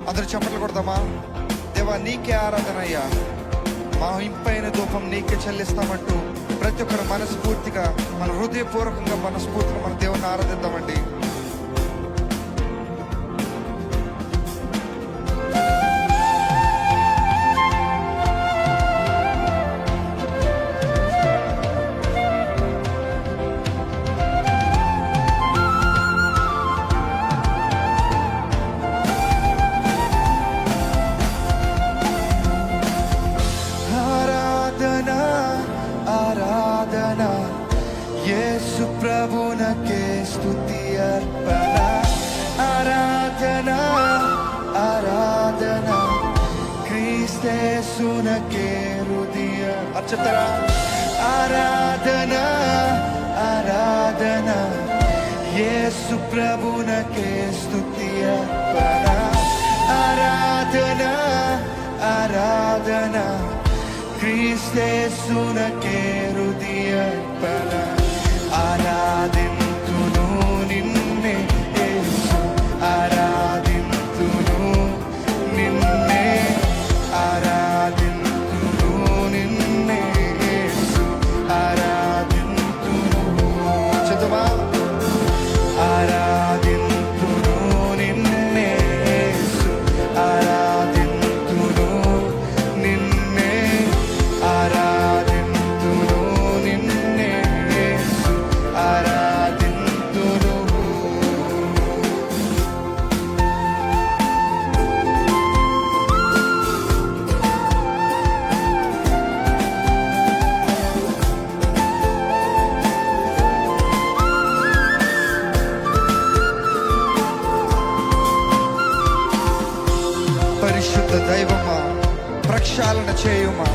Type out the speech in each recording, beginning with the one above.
అందరూ చప్పట్లు కొడదామా? దేవా నీకే ఆరాధన అయ్యా, మా ఇంపైన ధూపం నీకే చెల్లిస్తామంటూ ప్రతి ఒక్కరు మనస్ఫూర్తిగా, మన హృదయపూర్వకంగా మనస్ఫూర్తిగా మన దేవుని ఆరాధిద్దామండి. యేసు ప్రభునకే స్తుతి అర్పణ, ఆరాధన ఆరాధన క్రీస్తేసునకే హృదయ అర్చతరా. ఆరాధన ఆరాధన యేసు ప్రభునకే స్తుతి అర్పణ, ఆరాధన ఆరాధన క్రీస్తేసునకే హృదయ అర్పణ. ఆరాధింతును నిన్నే యేసు, ఆరాధింతును నిన్నే, ఆరాధింతును నిన్నే యేసు, ఆరాధింతును. చదువా? ఆరాధింతును నిన్నే యేసు, ఆరాధింతును నిన్నే, ఆరాధింతును నిన్నే యేసు, ఆరాధింతును. పరిశుద్ధ దైవమా, ప్రక్షాళన చేయుమా,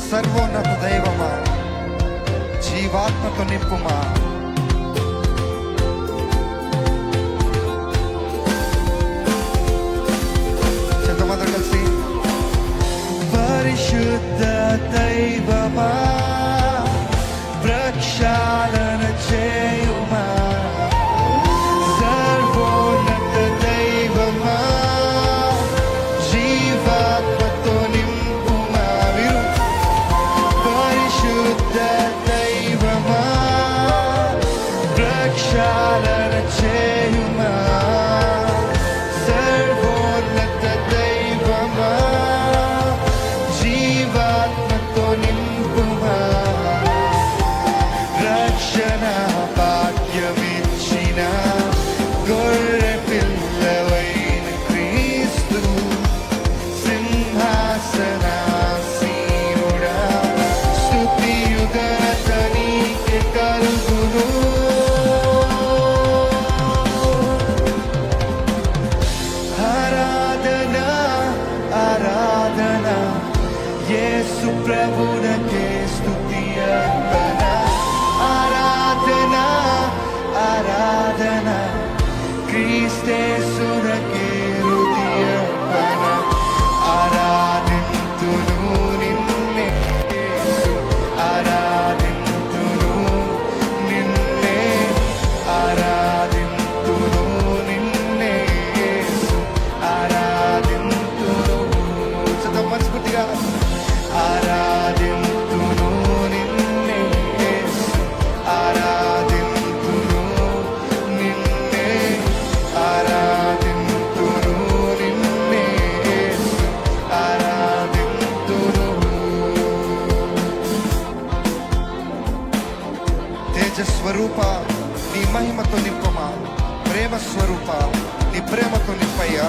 సర్వోన్నత దైవమా, జీవాత్మతో నింపుమా. చెంతమందరూ కలిసి పరిశుద్ధ దైవమా, ప్రక్షాళన చేయుమా, సర్వోన్నత దైవమా, జీవాత్మతో నింపుమా. వీరు పరిశుద్ధ దైవమా, ప్రక్షాళన చేయుమా, సర్వోన్నత దైవమా, జీవాత్మతో నింపుమా. రక్షణ భాగ్యమిచ్చిన గొర్రె పిల్లవైన క్రీస్తు, సింహాసనాసీనుడా, స్తుతియు ఘనత నీకే కలుగును. ఆరాధన ఆరాధన యేసు ప్రభునకే స్తుతి అర్పణ, ఆరాధన ఆరాధన క్రీస్తేసునకే హృదయ అర్పణ. ఆరాధింతును నిన్నే యేసు, ఆరాధింతును నిన్నే, ఆరాధింతును నిన్నే యేసు, ఆరాధింతును. చదువు మనస్ఫూర్తిగా. ఆరాధింతును నిన్నే యేసు, ఆరాధింతును నిన్నే, ఆరాధింతును నిన్నే యేసు, ఆరాధింతును. తేజస్వరూప నీ మహిమతో నింపమా, ప్రేమ స్వరూప నీ ప్రేమతో నింపయ్యా.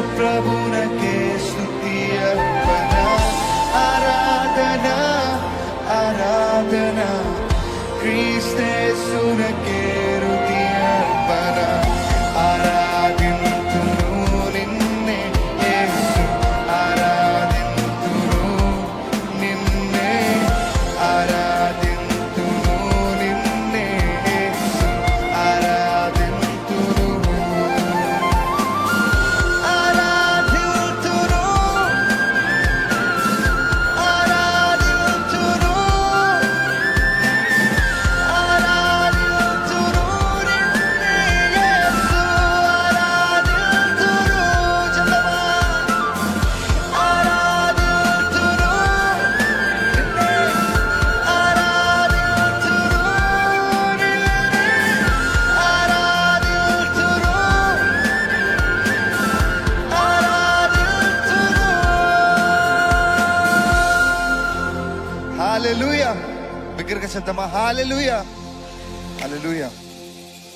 యేసు ప్రభునకే స్తుతి అర్పణ ఆరాధన ఆరాధన క్రీస్తేసునకే స్తుతి అర్పణ ఆరాధింతును నిన్నే యేసు ఆరాధింతును నిన్నే ఆరాధింతును నిన్నే యేసు ఆరాధింతును ఆరాధింతును ఆరాధింతును ఆరాధింతును నిన్నే యేసు ఆరాధింతును జపమా ఆరాధింతును నిన్నే ఆరాధింతును నిన్నే ఆరాధింతును హల్లెలూయా. బిగ్గరగా చెప్తామా? హల్లెలూయా, హల్లెలూయా.